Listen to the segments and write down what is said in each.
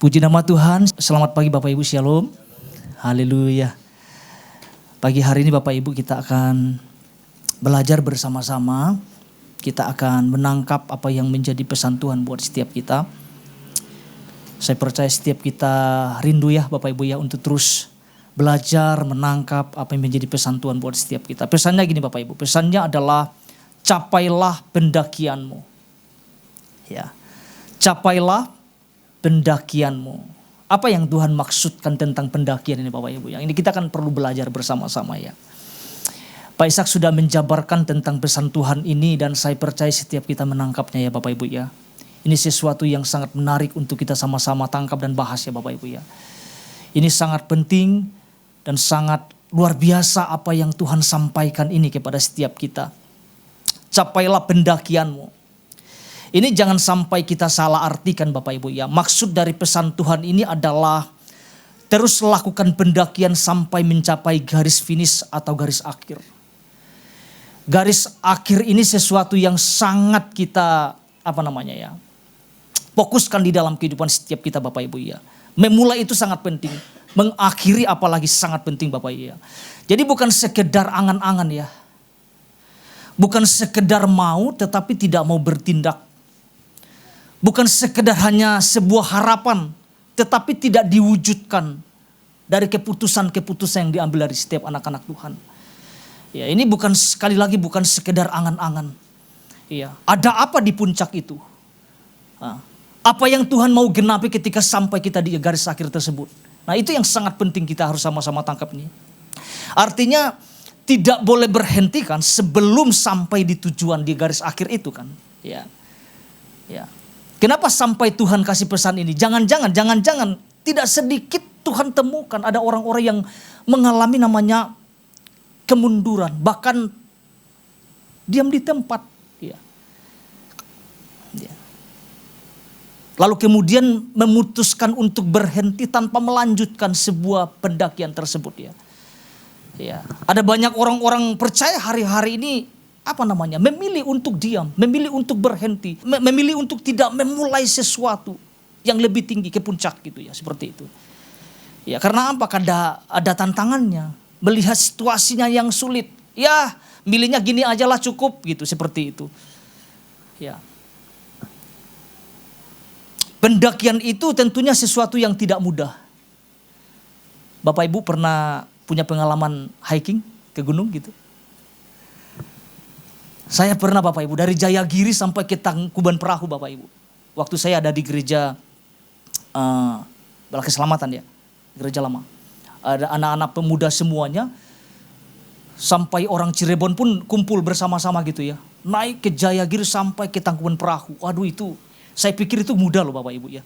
Puji nama Tuhan, selamat pagi Bapak Ibu, Shalom. Haleluya. Pagi hari ini Bapak Ibu kita akan belajar bersama-sama. Kita akan menangkap apa yang menjadi pesan Tuhan buat setiap kita. Saya percaya setiap kita rindu ya Bapak Ibu ya untuk terus belajar menangkap apa yang menjadi pesan Tuhan buat setiap kita. Pesannya gini Bapak Ibu, pesannya adalah capailah pendakianmu. Ya, capailah pendakianmu. Apa yang Tuhan maksudkan tentang pendakian ini Bapak Ibu? Yang ini kita kan perlu belajar bersama-sama ya. Pak Ishak sudah menjabarkan tentang pesan Tuhan ini dan saya percaya setiap kita menangkapnya ya Bapak Ibu ya. Ini sesuatu yang sangat menarik untuk kita sama-sama tangkap dan bahas ya Bapak Ibu ya. Ini sangat penting dan sangat luar biasa apa yang Tuhan sampaikan ini kepada setiap kita. Capailah pendakianmu. Ini jangan sampai kita salah artikan Bapak Ibu ya. Maksud dari pesan Tuhan ini adalah terus lakukan pendakian sampai mencapai garis finish atau garis akhir. Garis akhir ini sesuatu yang sangat kita fokuskan di dalam kehidupan setiap kita Bapak Ibu ya. Memulai itu sangat penting. Mengakhiri apalagi sangat penting Bapak Ibu ya. Jadi bukan sekedar angan-angan ya. Bukan sekedar mau tetapi tidak mau bertindak. Bukan sekedar hanya sebuah harapan, tetapi tidak diwujudkan dari keputusan-keputusan yang diambil dari setiap anak-anak Tuhan. Ya, ini bukan sekali lagi bukan sekedar angan-angan. Ya, ada apa di puncak itu? Apa yang Tuhan mau genapi ketika sampai kita di garis akhir tersebut? Nah, itu yang sangat penting kita harus sama-sama tangkap ini. Artinya tidak boleh berhenti kan sebelum sampai di tujuan di garis akhir itu kan? Ya. Ya. Kenapa sampai Tuhan kasih pesan ini? Jangan-jangan tidak sedikit Tuhan temukan ada orang-orang yang mengalami namanya kemunduran, bahkan diam di tempat. Ya. Ya. Lalu kemudian memutuskan untuk berhenti tanpa melanjutkan sebuah pendakian tersebut ya. Ya. Ada banyak orang-orang percaya hari-hari ini memilih untuk diam, memilih untuk berhenti, memilih untuk tidak memulai sesuatu yang lebih tinggi ke puncak gitu ya, seperti itu. Ya, karena apa? Karena ada tantangannya, melihat situasinya yang sulit. Ya, milihnya gini aja lah cukup gitu, seperti itu. Ya. Pendakian itu tentunya sesuatu yang tidak mudah. Bapak Ibu pernah punya pengalaman hiking ke gunung gitu? Saya pernah Bapak Ibu, dari Jayagiri sampai ke Tangkuban Perahu Bapak Ibu. Waktu saya ada di gereja Bala Keselamatan ya, gereja lama. Ada anak-anak pemuda semuanya, sampai orang Cirebon pun kumpul bersama-sama gitu ya. Naik ke Jayagiri sampai ke Tangkuban Perahu. Waduh itu, saya pikir itu mudah loh Bapak Ibu ya.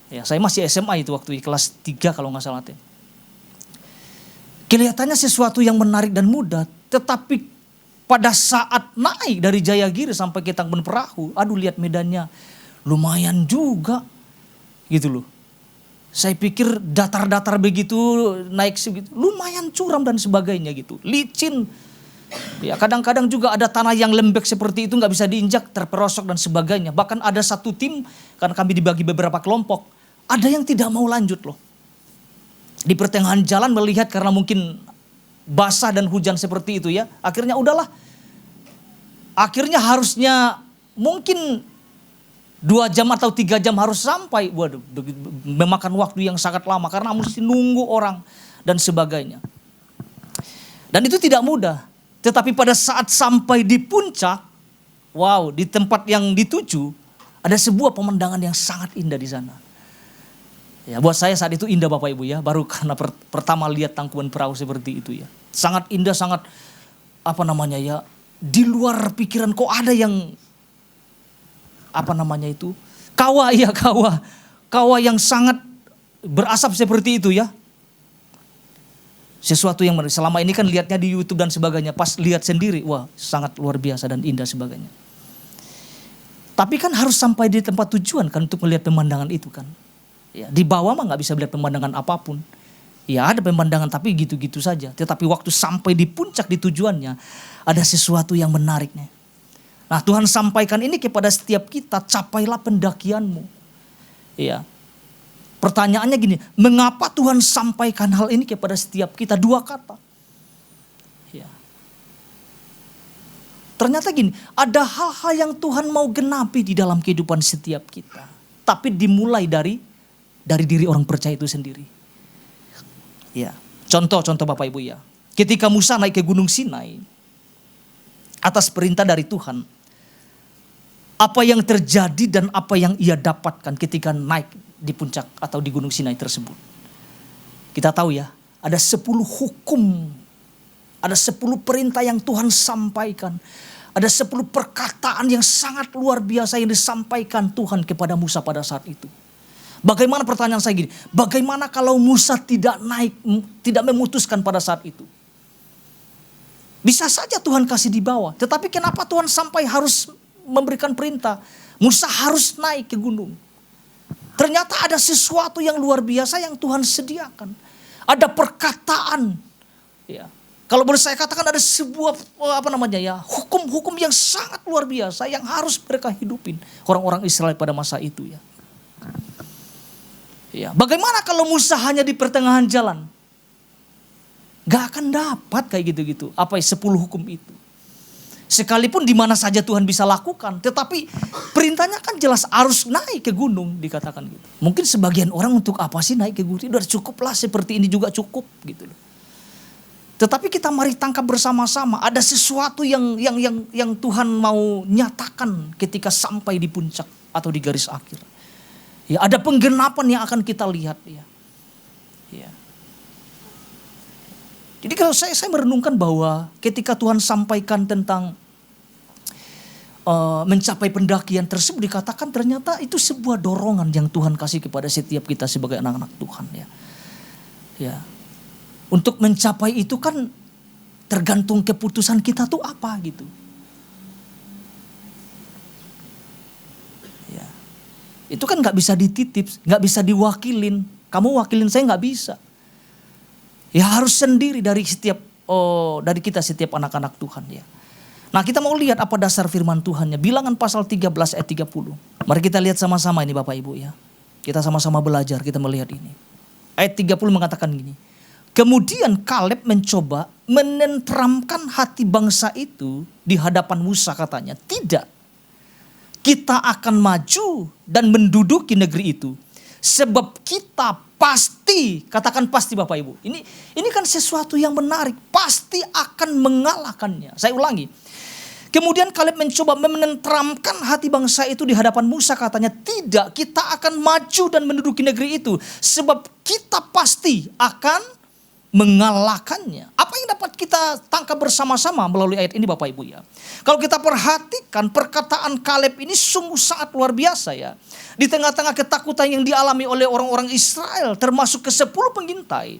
Ya, saya masih SMA itu waktu kelas 3 kalau nggak salah. Kelihatannya sesuatu yang menarik dan mudah, tetapi pada saat naik dari Jayagiri sampai ke Tangkuban Perahu, lihat medannya lumayan juga gitu loh. Saya pikir datar-datar begitu, naik segitu, lumayan curam dan sebagainya gitu, licin. Ya, kadang-kadang juga ada tanah yang lembek seperti itu nggak bisa diinjak, terperosok dan sebagainya. Bahkan ada satu tim, karena kami dibagi beberapa kelompok, ada yang tidak mau lanjut loh. Di pertengahan jalan melihat karena mungkin basah dan hujan seperti itu ya. Akhirnya udahlah. Akhirnya harusnya mungkin 2 jam atau 3 jam harus sampai. Waduh, memakan waktu yang sangat lama karena mesti nunggu orang dan sebagainya. Dan itu tidak mudah. Tetapi pada saat sampai di puncak, wow, di tempat yang dituju, ada sebuah pemandangan yang sangat indah di sana. Ya, buat saya saat itu indah Bapak Ibu ya, baru karena pertama lihat Tangkuban Perahu seperti itu ya. Sangat indah, sangat di luar pikiran. Kok ada yang kawah yang sangat berasap seperti itu ya. Sesuatu yang selama ini kan lihatnya di YouTube dan sebagainya, pas lihat sendiri, wah sangat luar biasa dan indah sebagainya. Tapi kan harus sampai di tempat tujuan kan untuk melihat pemandangan itu kan. Ya, di bawah mah nggak bisa melihat pemandangan apapun. Ya ada pemandangan tapi gitu-gitu saja. Tetapi waktu sampai di puncak di tujuannya, ada sesuatu yang menariknya. Nah Tuhan sampaikan ini kepada setiap kita, capailah pendakianmu. Ya. Pertanyaannya gini, mengapa Tuhan sampaikan hal ini kepada setiap kita? 2 kata. Ya. Ternyata gini, ada hal-hal yang Tuhan mau genapi di dalam kehidupan setiap kita. Tapi dimulai dari diri orang percaya itu sendiri. Ya. Contoh Bapak Ibu ya. Ketika Musa naik ke Gunung Sinai, atas perintah dari Tuhan, apa yang terjadi dan apa yang ia dapatkan ketika naik di puncak atau di Gunung Sinai tersebut. Kita tahu ya, ada 10 hukum, ada 10 perintah yang Tuhan sampaikan. Ada 10 perkataan yang sangat luar biasa yang disampaikan Tuhan kepada Musa pada saat itu. Bagaimana, pertanyaan saya gini, bagaimana kalau Musa tidak naik, tidak memutuskan pada saat itu? Bisa saja Tuhan kasih di bawah, tetapi kenapa Tuhan sampai harus memberikan perintah? Musa harus naik ke gunung. Ternyata ada sesuatu yang luar biasa yang Tuhan sediakan. Ada perkataan. Ya. Kalau boleh saya katakan ada sebuah hukum-hukum yang sangat luar biasa yang harus mereka hidupin. Orang-orang Israel pada masa itu ya. Ya. Bagaimana kalau Musa hanya di pertengahan jalan? Gak akan dapat kayak gitu-gitu. 10 hukum itu. Sekalipun di mana saja Tuhan bisa lakukan. Tetapi perintahnya kan jelas harus naik ke gunung, dikatakan gitu. Mungkin sebagian orang untuk apa sih naik ke gunung? Udah cukuplah, seperti ini juga cukup gitu loh. Tetapi kita mari tangkap bersama-sama. Ada sesuatu yang Tuhan mau nyatakan ketika sampai di puncak atau di garis akhir. Ya, ada penggenapan yang akan kita lihat ya. Ya. Jadi kalau saya merenungkan bahwa ketika Tuhan sampaikan tentang mencapai pendakian tersebut, dikatakan ternyata itu sebuah dorongan yang Tuhan kasih kepada setiap kita sebagai anak-anak Tuhan ya. Ya. Untuk mencapai itu kan tergantung keputusan kita tuh apa gitu. Ya. Itu kan gak bisa dititip, gak bisa diwakilin. Kamu wakilin saya gak bisa. Ya harus sendiri dari kita setiap anak-anak Tuhan ya. Nah, kita mau lihat apa dasar firman Tuhannya. Bilangan pasal 13 ayat 30. Mari kita lihat sama-sama ini Bapak Ibu ya. Kita sama-sama belajar, kita melihat ini. Ayat 30 mengatakan gini. Kemudian Kaleb mencoba menenteramkan hati bangsa itu di hadapan Musa, katanya. Tidak, kita akan maju dan menduduki negeri itu. Sebab kita pasti, katakan pasti Bapak Ibu. Ini kan sesuatu yang menarik. Pasti akan mengalahkannya. Saya ulangi. Kemudian Kaleb mencoba menenteramkan hati bangsa itu di hadapan Musa, katanya. Tidak, kita akan maju dan menduduki negeri itu. Sebab kita pasti akan mengalahkannya. Apa yang dapat kita tangkap bersama-sama melalui ayat ini Bapak Ibu ya. Kalau kita perhatikan perkataan Kaleb ini sungguh sangat luar biasa ya. Di tengah-tengah ketakutan yang dialami oleh orang-orang Israel termasuk ke-10 pengintai.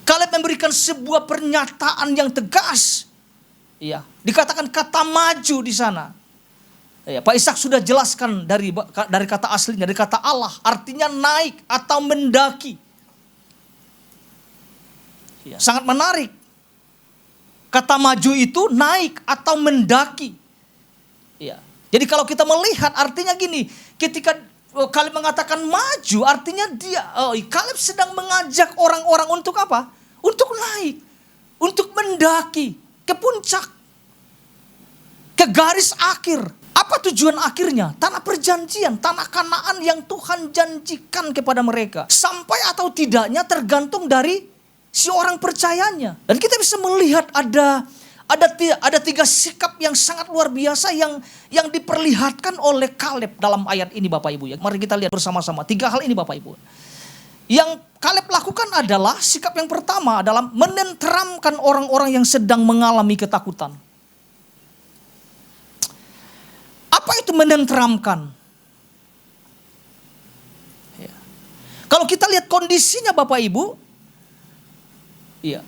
Kaleb memberikan sebuah pernyataan yang tegas. Ya, dikatakan kata maju di sana. Ya, Pak Ishak sudah jelaskan dari kata aslinya, dari kata Allah, artinya naik atau mendaki. Ya, sangat menarik. Kata maju itu naik atau mendaki. Ya. Jadi kalau kita melihat artinya gini, ketika Kaleb mengatakan maju, artinya Kaleb sedang mengajak orang-orang untuk apa? Untuk naik, untuk mendaki ke puncak, ke garis akhir. Apa tujuan akhirnya? Tanah perjanjian, tanah Kanaan yang Tuhan janjikan kepada mereka. Sampai atau tidaknya tergantung dari si orang percayanya. Dan kita bisa melihat ada 3 sikap yang sangat luar biasa yang diperlihatkan oleh Kaleb dalam ayat ini Bapak Ibu ya. Mari kita lihat bersama-sama 3 hal ini Bapak Ibu. Yang Kaleb lakukan adalah sikap yang pertama adalah menenteramkan orang-orang yang sedang mengalami ketakutan. Apa itu menenteramkan? Ya. Kalau kita lihat kondisinya Bapak Ibu, iya,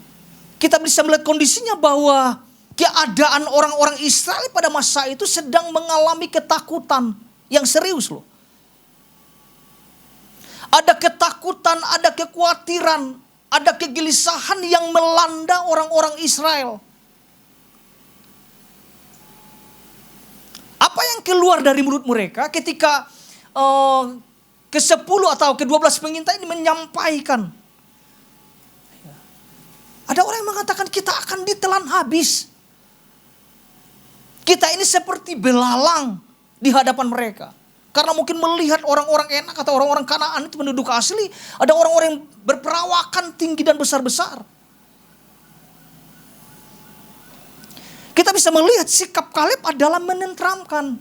kita bisa melihat kondisinya bahwa keadaan orang-orang Israel pada masa itu sedang mengalami ketakutan yang serius loh. Ada ketakutan, ada kekhawatiran, ada kegelisahan yang melanda orang-orang Israel. Apa yang keluar dari mulut mereka ketika ke-10 atau ke-12 pengintai ini menyampaikan. Ada orang yang mengatakan kita akan ditelan habis. Kita ini seperti belalang di hadapan mereka. Karena mungkin melihat orang-orang enak atau orang-orang Kanaan itu penduduk asli. Ada orang-orang yang berperawakan tinggi dan besar-besar. Kita bisa melihat sikap Kaleb adalah menenteramkan.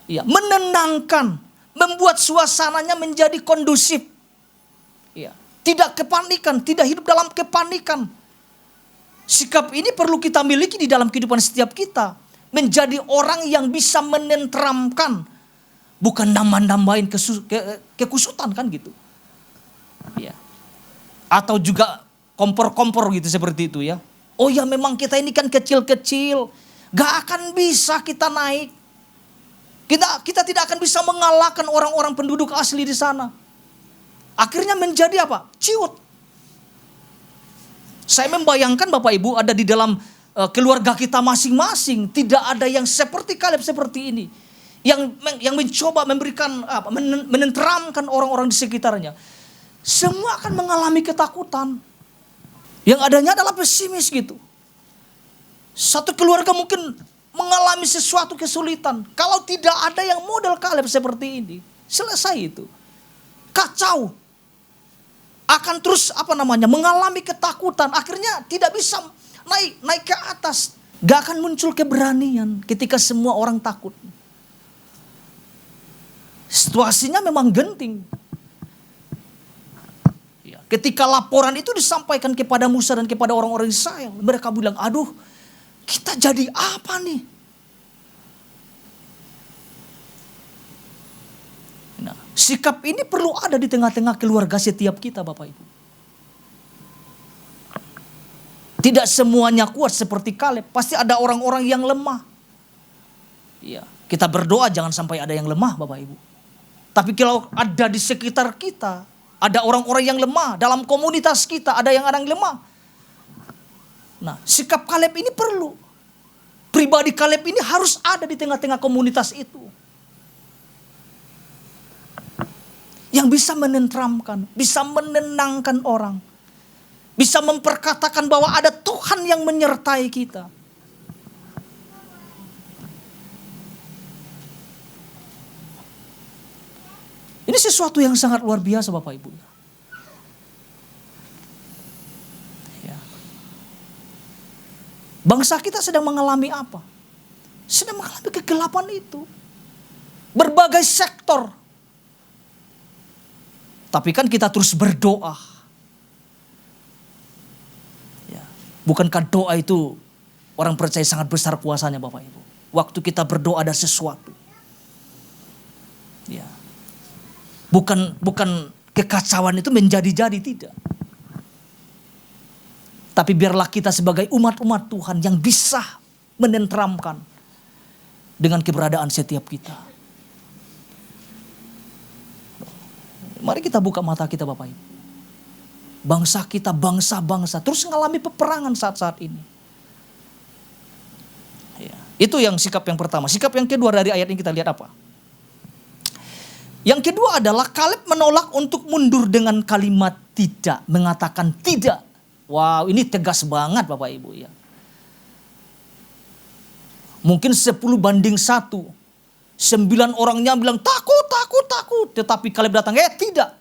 Ya, menenangkan. Membuat suasananya menjadi kondusif. Ya, tidak kepanikan, tidak hidup dalam kepanikan. Sikap ini perlu kita miliki di dalam kehidupan setiap kita. Menjadi orang yang bisa menenteramkan. Bukan nambah-nambahin kekusutan kan gitu. Ya. Atau juga kompor-kompor gitu seperti itu ya. Oh ya memang kita ini kan kecil-kecil. Gak akan bisa kita naik. Kita tidak akan bisa mengalahkan orang-orang penduduk asli di sana. Akhirnya menjadi apa? Ciut. Saya membayangkan Bapak Ibu ada di dalam keluarga kita masing-masing. Tidak ada yang seperti Kaleb seperti ini. Yang mencoba memberikan menenteramkan orang-orang di sekitarnya. Semua akan mengalami ketakutan. Yang adanya adalah pesimis gitu. Satu keluarga mungkin mengalami sesuatu kesulitan. Kalau tidak ada yang model Kaleb seperti ini, selesai itu. Kacau. Akan terus mengalami ketakutan. Akhirnya tidak bisa naik ke atas. Gak akan muncul keberanian ketika semua orang takut. Situasinya memang genting. Ya, ketika laporan itu disampaikan kepada Musa dan kepada orang-orang Israel, mereka bilang, aduh, kita jadi apa nih? Nah, sikap ini perlu ada di tengah-tengah keluarga setiap kita, Bapak Ibu. Tidak semuanya kuat seperti Kaleb, pasti ada orang-orang yang lemah. Ya, kita berdoa jangan sampai ada yang lemah, Bapak Ibu. Tapi kalau ada di sekitar kita, ada orang-orang yang lemah, dalam komunitas kita ada yang lemah. Nah, sikap Kaleb ini perlu. Pribadi Kaleb ini harus ada di tengah-tengah komunitas itu. Yang bisa menenteramkan, bisa menenangkan orang. Bisa memperkatakan bahwa ada Tuhan yang menyertai kita. Ini sesuatu yang sangat luar biasa Bapak Ibu. Ya. Bangsa kita sedang mengalami apa? Sedang mengalami kegelapan itu. Berbagai sektor. Tapi kan kita terus berdoa. Ya. Bukankah doa itu orang percaya sangat besar kuasanya Bapak Ibu. Waktu kita berdoa ada sesuatu. Ya. Bukan kekacauan itu menjadi-jadi, tidak. Tapi biarlah kita sebagai umat-umat Tuhan yang bisa menenteramkan dengan keberadaan setiap kita. Mari kita buka mata kita Bapak Ibu. Bangsa kita, bangsa-bangsa terus mengalami peperangan saat-saat ini. Ya, itu yang sikap yang pertama. Sikap yang kedua dari ayat ini kita lihat apa? Yang kedua adalah Kaleb menolak untuk mundur dengan kalimat tidak. Mengatakan tidak. Wow, ini tegas banget Bapak Ibu ya. Mungkin 10 banding 1. 9 orangnya bilang takut, takut, takut. Tetapi Kaleb datang, tidak.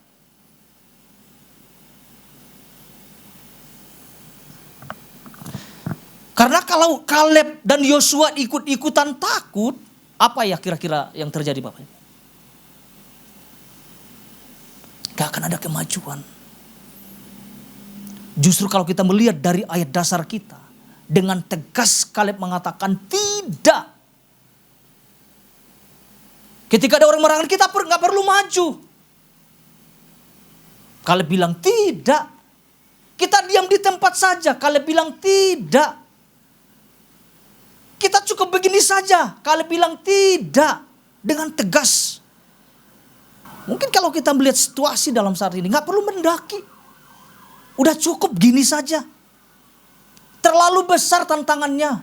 Karena kalau Kaleb dan Yosua ikut-ikutan takut, apa ya kira-kira yang terjadi Bapak Ibu? Gak akan ada kemajuan. Justru kalau kita melihat dari ayat dasar kita, dengan tegas Kaleb mengatakan tidak. Ketika ada orang merangan kita gak perlu maju. Kaleb bilang tidak. Kita diam di tempat saja. Kaleb bilang tidak. Kita cukup begini saja. Kaleb bilang tidak. Dengan tegas. Mungkin kalau kita melihat situasi dalam saat ini, gak perlu mendaki. Udah cukup gini saja. Terlalu besar tantangannya.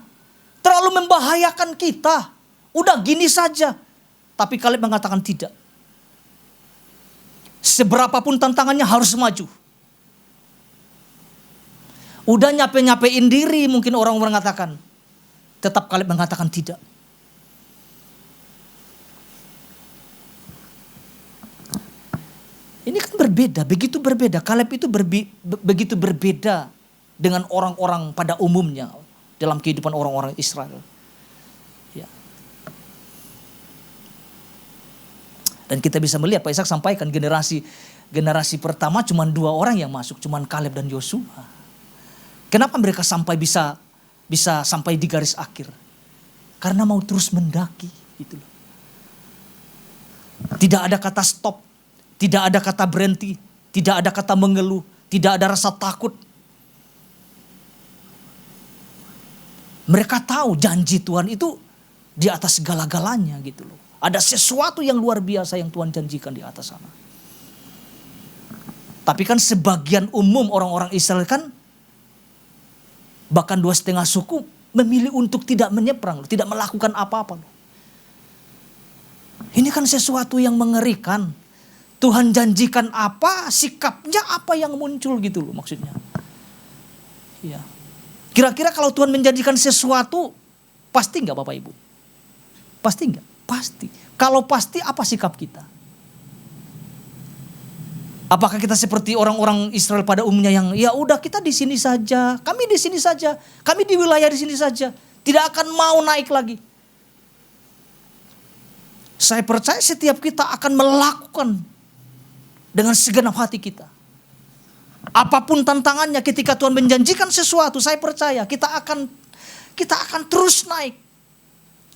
Terlalu membahayakan kita. Udah gini saja. Tapi Kaleb mengatakan tidak. Seberapapun tantangannya harus maju. Udah nyape-nyapein diri mungkin orang mengatakan. Tetap Kaleb mengatakan tidak. Ini kan berbeda, begitu berbeda. Kaleb itu begitu berbeda dengan orang-orang pada umumnya dalam kehidupan orang-orang Israel. Ya. Dan kita bisa melihat Pak Ishak sampaikan generasi pertama cuma 2 orang yang masuk, cuma Kaleb dan Yosua. Kenapa mereka bisa sampai di garis akhir? Karena mau terus mendaki, gitu loh. Tidak ada kata stop, tidak ada kata berhenti, tidak ada kata mengeluh, tidak ada rasa takut. Mereka tahu janji Tuhan itu di atas segala-galanya, gitu loh. Ada sesuatu yang luar biasa yang Tuhan janjikan di atas sana. Tapi kan sebagian umum orang-orang Israel kan, bahkan 2,5 suku memilih untuk tidak menyeberang, tidak melakukan apa-apa. Ini kan sesuatu yang mengerikan. Tuhan janjikan apa, sikapnya apa yang muncul gitu loh maksudnya. Ya. Kira-kira kalau Tuhan menjanjikan sesuatu, pasti enggak Bapak Ibu? Pasti enggak? Pasti. Kalau pasti apa sikap kita? Apakah kita seperti orang-orang Israel pada umumnya yang ya udah kita di sini saja, kami di sini saja, kami di wilayah di sini saja, tidak akan mau naik lagi. Saya percaya setiap kita akan melakukan dengan segenap hati kita. Apapun tantangannya ketika Tuhan menjanjikan sesuatu, saya percaya kita akan terus naik.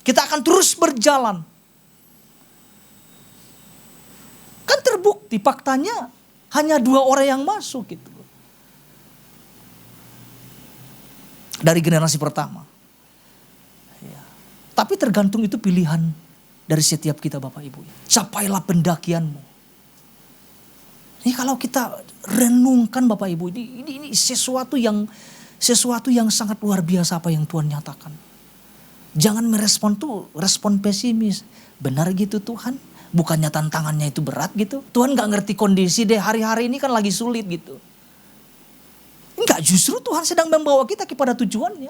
Kita akan terus berjalan. Kan terbukti faktanya hanya 2 orang yang masuk gitu. Dari generasi pertama. Ya. Tapi tergantung itu pilihan dari setiap kita Bapak Ibu. Capailah pendakianmu. Ini kalau kita renungkan Bapak Ibu, ini sesuatu yang sangat luar biasa apa yang Tuhan nyatakan. Jangan respon pesimis. Benar gitu Tuhan? Bukannya tantangannya itu berat gitu. Tuhan gak ngerti kondisi deh, hari-hari ini kan lagi sulit gitu. Enggak, justru Tuhan sedang membawa kita kepada tujuannya.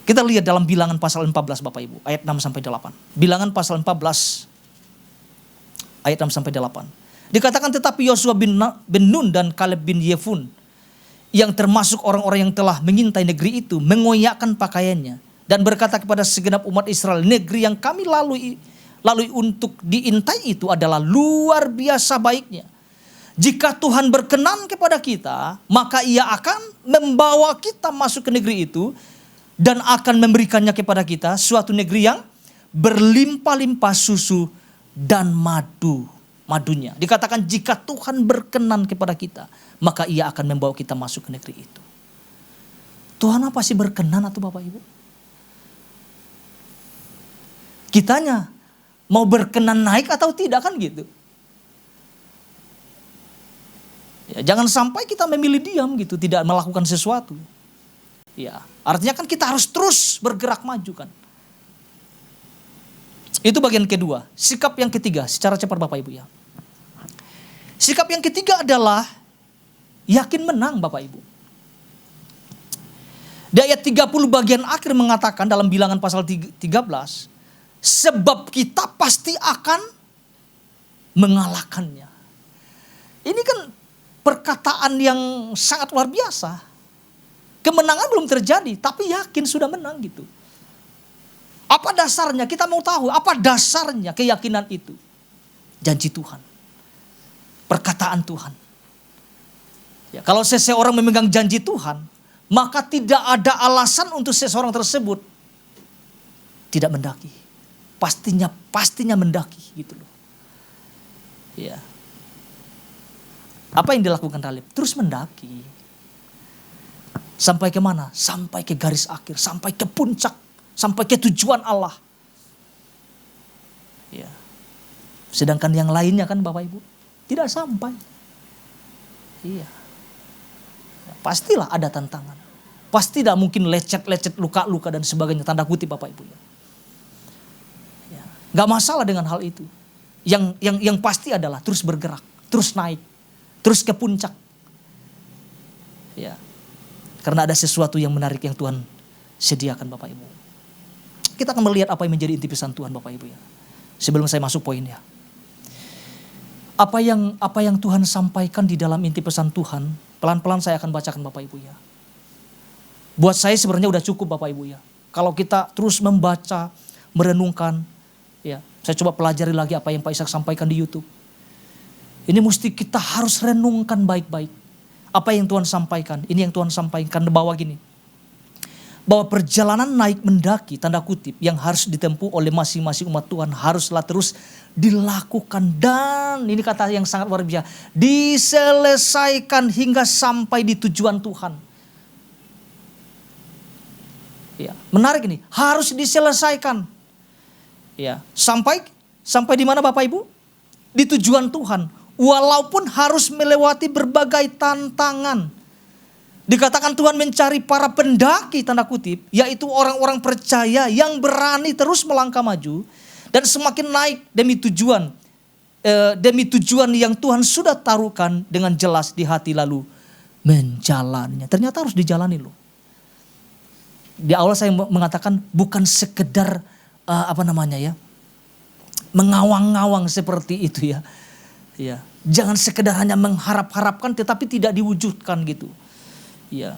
Kita lihat dalam Bilangan pasal 14 Bapak Ibu, ayat 6-8. Bilangan pasal 14 ayat 6-8. Dikatakan tetapi Yosua bin Nun dan Kaleb bin Yefun yang termasuk orang-orang yang telah mengintai negeri itu mengoyakkan pakaiannya dan berkata kepada segenap umat Israel, negeri yang kami lalui untuk diintai itu adalah luar biasa baiknya. Jika Tuhan berkenan kepada kita, maka Ia akan membawa kita masuk ke negeri itu dan akan memberikannya kepada kita suatu negeri yang berlimpah-limpah susu dan madunya. Dikatakan jika Tuhan berkenan kepada kita, maka Ia akan membawa kita masuk ke negeri itu. Tuhan apa sih berkenan atau Bapak Ibu? Kitanya mau berkenan naik atau tidak kan gitu. Ya, jangan sampai kita memilih diam gitu, tidak melakukan sesuatu. Ya, artinya kan kita harus terus bergerak maju kan. Itu bagian kedua. Sikap yang ketiga, secara cepat Bapak Ibu ya. Sikap yang ketiga adalah yakin menang Bapak Ibu. Di ayat 30 bagian akhir mengatakan dalam Bilangan pasal 13, sebab kita pasti akan mengalahkannya. Ini kan perkataan yang sangat luar biasa. Kemenangan belum terjadi, tapi yakin sudah menang gitu. Apa dasarnya? Kita mau tahu apa dasarnya keyakinan itu. Janji Tuhan. Perkataan Tuhan. Ya, kalau seseorang memegang janji Tuhan, maka tidak ada alasan untuk seseorang tersebut tidak mendaki. Pastinya mendaki gitu loh. Ya. Apa yang dilakukan Kaleb? Terus mendaki. Sampai ke mana? Sampai ke garis akhir, sampai ke puncak, sampai ke tujuan Allah. Ya. Sedangkan yang lainnya kan Bapak Ibu tidak sampai. Iya. Ya, pastilah ada tantangan. Pasti tidak mungkin lecet-lecet, luka-luka dan sebagainya, tanda kutip Bapak Ibu ya. Gak masalah dengan hal itu. Yang pasti adalah terus bergerak, terus naik, terus ke puncak. Ya. Karena ada sesuatu yang menarik yang Tuhan sediakan Bapak Ibu. Kita akan melihat apa yang menjadi inti pesan Tuhan Bapak Ibu ya. Sebelum saya masuk poinnya. Apa yang Tuhan sampaikan di dalam inti pesan Tuhan, pelan-pelan saya akan bacakan Bapak Ibu ya. Buat saya sebenarnya udah cukup Bapak Ibu ya. Kalau kita terus membaca, merenungkan, ya, saya coba pelajari lagi apa yang Pak Ishak sampaikan di YouTube. Ini mesti kita harus renungkan baik-baik. Apa yang Tuhan sampaikan, ini yang Tuhan sampaikan di bawah gini. Bahwa perjalanan naik mendaki, tanda kutip, yang harus ditempuh oleh masing-masing umat Tuhan haruslah terus dilakukan. Dan ini kata yang sangat luar biasa, diselesaikan hingga sampai di tujuan Tuhan. Ya, menarik ini, harus diselesaikan. Ya, sampai di mana Bapak Ibu? Di tujuan Tuhan. Walaupun harus melewati berbagai tantangan. Dikatakan Tuhan mencari para pendaki tanda kutip, yaitu orang-orang percaya yang berani terus melangkah maju dan semakin naik demi tujuan yang Tuhan sudah taruhkan dengan jelas di hati lalu menjalaninya. Ternyata harus dijalani loh. Di awal saya mengatakan bukan sekedar mengawang-awang seperti itu ya. Ya, jangan sekedar hanya mengharap-harapkan tetapi tidak diwujudkan gitu. Ya.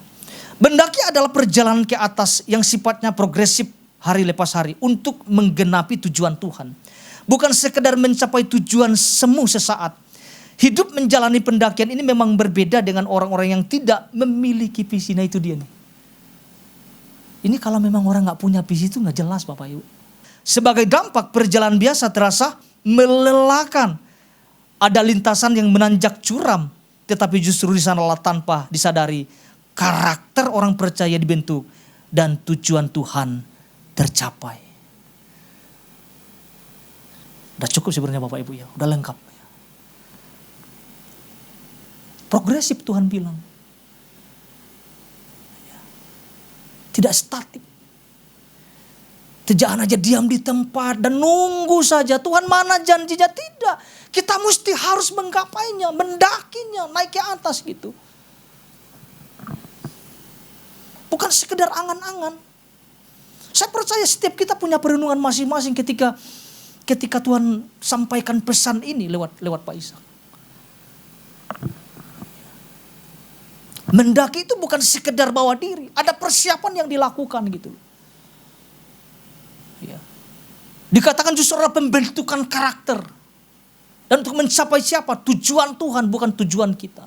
Mendaki adalah perjalanan ke atas yang sifatnya progresif hari lepas hari untuk menggenapi tujuan Tuhan. Bukan sekedar mencapai tujuan semu sesaat. Hidup menjalani pendakian ini memang berbeda dengan orang-orang yang tidak memiliki visi. Nah itu dia nih. Ini kalau memang orang gak punya visi itu gak jelas Bapak Ibu. Sebagai dampak perjalanan biasa terasa melelahkan. Ada lintasan yang menanjak curam. Tetapi justru di sanalah tanpa disadari karakter orang percaya dibentuk. Dan tujuan Tuhan tercapai. Udah cukup sebenarnya Bapak Ibu ya. Udah lengkap. Progresif Tuhan bilang. Tidak statik. Jangan aja diam di tempat dan nunggu saja. Tuhan mana janjinya? Tidak. Kita mesti harus menggapainya, mendakinya, naik ke atas gitu. Bukan sekedar angan-angan. Saya percaya setiap kita punya perenungan masing-masing ketika Tuhan sampaikan pesan ini lewat Pak Ishak. Mendaki itu bukan sekedar bawa diri. Ada persiapan yang dilakukan gitu. Ya. Dikatakan justru adalah pembentukan karakter. Dan untuk mencapai siapa? Tujuan Tuhan bukan tujuan kita.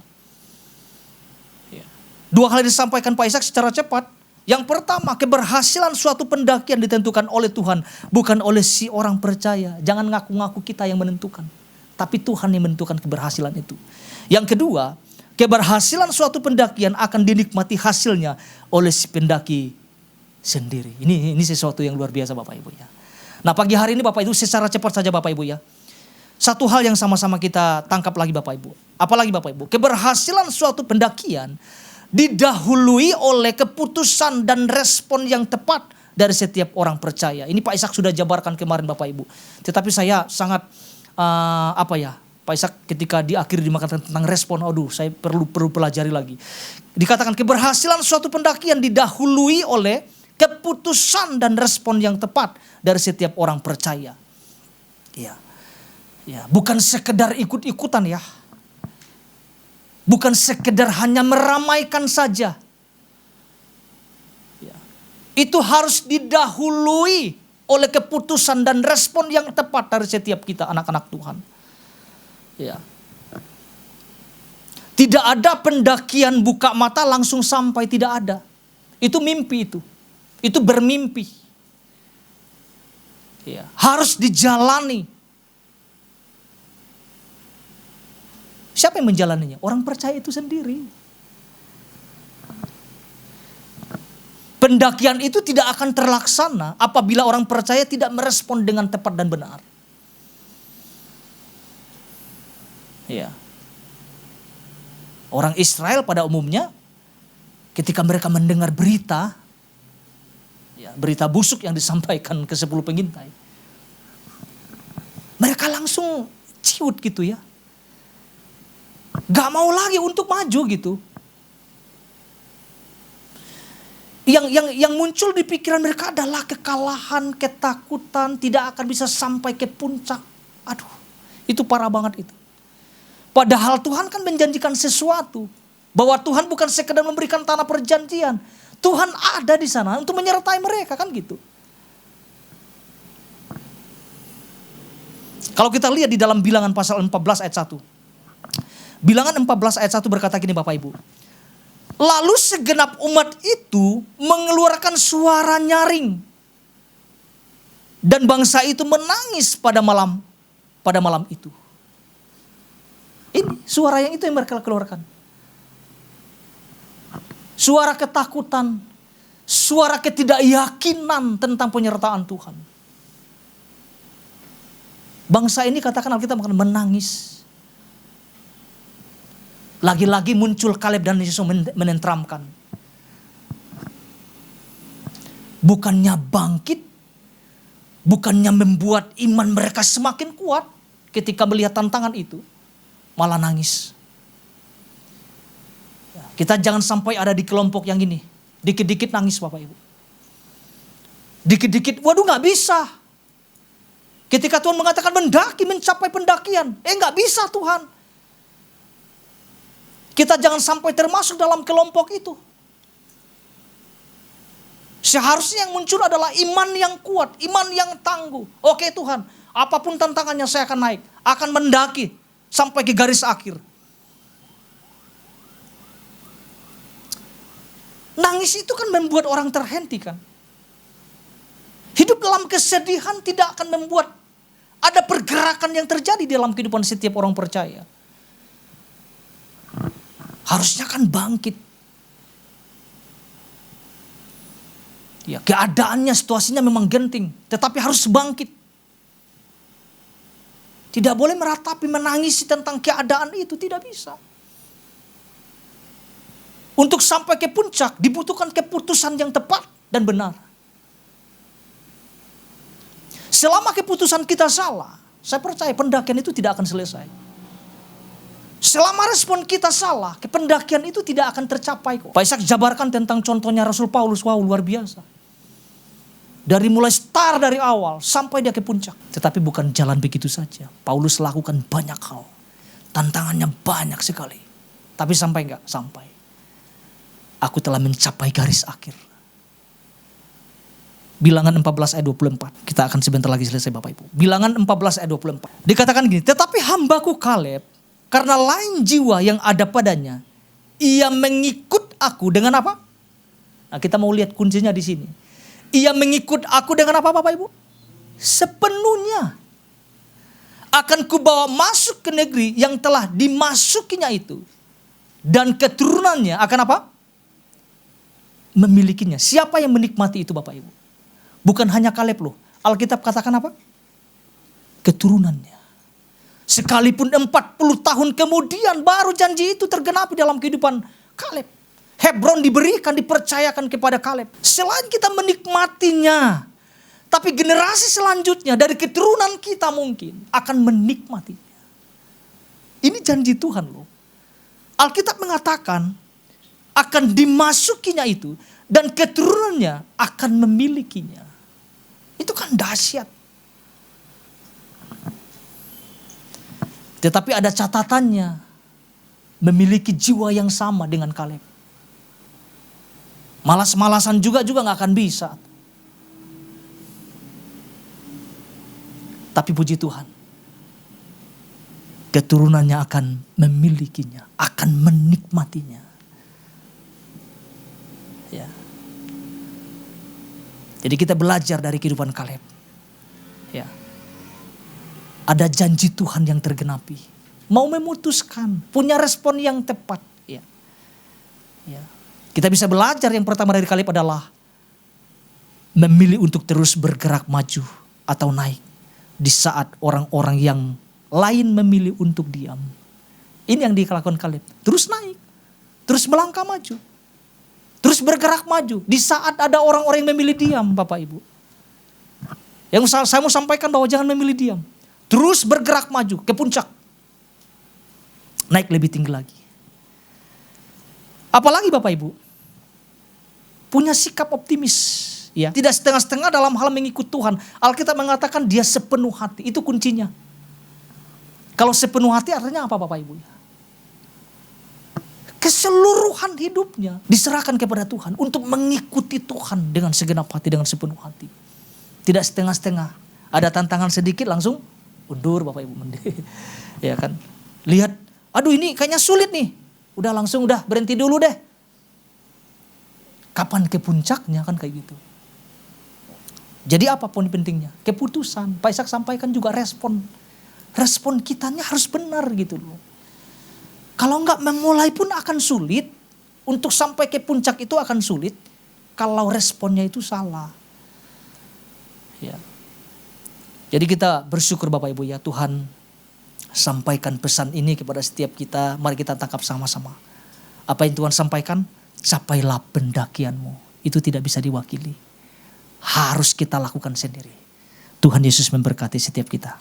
Ya. Dua hal yang disampaikan Pak Ishak secara cepat. Yang pertama, keberhasilan suatu pendakian ditentukan oleh Tuhan. Bukan oleh si orang percaya. Jangan ngaku-ngaku kita yang menentukan. Tapi Tuhan yang menentukan keberhasilan itu. Yang kedua, keberhasilan suatu pendakian akan dinikmati hasilnya oleh si pendaki sendiri. Ini sesuatu yang luar biasa Bapak Ibu ya. Nah pagi hari ini Bapak Ibu secara cepat saja Bapak Ibu ya. Satu hal yang sama-sama kita tangkap lagi Bapak Ibu. Apalagi Bapak Ibu. Keberhasilan suatu pendakian didahului oleh keputusan dan respon yang tepat dari setiap orang percaya. Ini Pak Ishak sudah jabarkan kemarin Bapak Ibu. Tetapi saya sangat Pak Ishak ketika di akhir dimakan tentang respon, saya perlu pelajari lagi. Dikatakan keberhasilan suatu pendakian didahului oleh keputusan dan respon yang tepat dari setiap orang percaya. Ya, bukan sekedar ikut-ikutan ya. Bukan sekedar hanya meramaikan saja. Ya. Itu harus didahului oleh keputusan dan respon yang tepat dari setiap kita anak-anak Tuhan. Ya. Tidak ada pendakian buka mata langsung sampai, tidak ada. Itu mimpi itu. Itu bermimpi. Ya. Harus dijalani. Siapa yang menjalaninya? Orang percaya itu sendiri. Pendakian itu tidak akan terlaksana apabila orang percaya tidak merespon dengan tepat dan benar. Ya. Orang Israel pada umumnya ketika mereka mendengar berita, berita busuk yang disampaikan ke 10 pengintai, mereka mereka langsung ciut gitu ya. Gak mau lagi untuk maju gitu. Yang muncul di pikiran mereka adalah kekalahan, ketakutan, tidak akan bisa sampai ke puncak. Aduh, itu parah banget itu. Padahal Tuhan kan menjanjikan sesuatu. Bahwa Tuhan bukan sekedar memberikan tanah perjanjian. Tuhan ada di sana untuk menyertai mereka, kan gitu. Kalau kita lihat di dalam Bilangan pasal 14 ayat 1. Bilangan 14 ayat 1 berkata gini Bapak Ibu. Lalu segenap umat itu mengeluarkan suara nyaring. Dan bangsa itu menangis pada malam itu. Ini suara yang itu yang mereka keluarkan. Suara ketakutan, suara ketidakyakinan tentang penyertaan Tuhan. Bangsa ini katakan Alkitab akan menangis. Lagi-lagi muncul Kaleb dan Yesus menenteramkan. Bukannya bangkit, bukannya membuat iman mereka semakin kuat ketika melihat tantangan itu, malah nangis. Kita jangan sampai ada di kelompok yang ini. Dikit-dikit nangis Bapak Ibu. Dikit-dikit, waduh gak bisa. Ketika Tuhan mengatakan mendaki, mencapai pendakian. Gak bisa Tuhan. Kita jangan sampai termasuk dalam kelompok itu. Seharusnya yang muncul adalah iman yang kuat, iman yang tangguh. Oke Tuhan, apapun tantangannya saya akan naik. Akan mendaki sampai ke garis akhir. Nangis itu kan membuat orang terhentikan. Hidup dalam kesedihan tidak akan membuat ada pergerakan yang terjadi dalam kehidupan setiap orang percaya. Harusnya kan bangkit. Ya, keadaannya, situasinya memang genting, tetapi harus bangkit. Tidak boleh meratapi, menangisi tentang keadaan itu, tidak bisa. Untuk sampai ke puncak dibutuhkan keputusan yang tepat dan benar. Selama keputusan kita salah, saya percaya pendakian itu tidak akan selesai. Selama respon kita salah, pendakian itu tidak akan tercapai kok. Pak Ishak jabarkan tentang contohnya Rasul Paulus, wow luar biasa. Dari mulai start dari awal sampai dia ke puncak. Tetapi bukan jalan begitu saja. Paulus lakukan banyak hal. Tantangannya banyak sekali. Tapi sampai enggak? Sampai. Aku telah mencapai garis akhir. Bilangan 14 ayat 24. Kita akan sebentar lagi selesai Bapak Ibu. Bilangan 14 ayat 24. Dikatakan gini, tetapi hambaku Kaleb, karena lain jiwa yang ada padanya, ia mengikut aku dengan apa? Nah, kita mau lihat kuncinya di sini. Ia mengikut aku dengan apa Bapak Ibu? Sepenuhnya. Akan kubawa masuk ke negeri yang telah dimasukinya itu. Dan keturunannya akan apa? Memilikinya. Siapa yang menikmati itu Bapak Ibu? Bukan hanya Kaleb loh. Alkitab katakan apa? Keturunannya. Sekalipun 40 tahun kemudian baru janji itu tergenapi dalam kehidupan Kaleb. Hebron diberikan, dipercayakan kepada Kaleb. Selain kita menikmatinya, tapi generasi selanjutnya dari keturunan kita mungkin akan menikmatinya. Ini janji Tuhan loh. Alkitab mengatakan akan dimasukinya itu dan keturunannya akan memilikinya. Itu kan dahsyat. Tetapi ada catatannya, memiliki jiwa yang sama dengan Kaleb. Malas-malasan juga gak akan bisa. Tapi puji Tuhan, keturunannya akan memilikinya, akan menikmatinya. Ya. Jadi kita belajar dari kehidupan Kaleb. Ya. Ada janji Tuhan yang tergenapi. Mau memutuskan, punya respon yang tepat. Ya. Ya. Kita bisa belajar yang pertama dari Kaleb adalah memilih untuk terus bergerak maju atau naik di saat orang-orang yang lain memilih untuk diam. Ini yang dilakukan Kaleb. Terus naik, terus melangkah maju, terus bergerak maju di saat ada orang-orang yang memilih diam, Bapak Ibu. Yang saya mau sampaikan bahwa jangan memilih diam. Terus bergerak maju ke puncak. Naik lebih tinggi lagi. Apalagi Bapak Ibu, punya sikap optimis. Ya, tidak setengah-setengah dalam hal mengikut Tuhan. Alkitab mengatakan dia sepenuh hati. Itu kuncinya. Kalau sepenuh hati artinya apa Bapak Ibu? Keseluruhan hidupnya diserahkan kepada Tuhan untuk mengikuti Tuhan dengan segenap hati, dengan sepenuh hati. Tidak setengah-setengah. Ada tantangan sedikit langsung undur Bapak Ibu. Ya kan? Lihat, aduh ini kayaknya sulit nih. Udah langsung berhenti dulu deh. Kapan ke puncaknya kan kayak gitu. Jadi apa poin pentingnya? Keputusan. Pak Ishak sampaikan juga respon. Respon kitanya harus benar gitu loh. Kalau enggak memulai pun akan sulit. Untuk sampai ke puncak itu akan sulit. Kalau responnya itu salah. Ya. Jadi kita bersyukur Bapak Ibu ya, Tuhan sampaikan pesan ini kepada setiap kita. Mari kita tangkap sama-sama. Apa yang Tuhan sampaikan? Capailah pendakianmu. Itu tidak bisa diwakili. Harus kita lakukan sendiri. Tuhan Yesus memberkati setiap kita.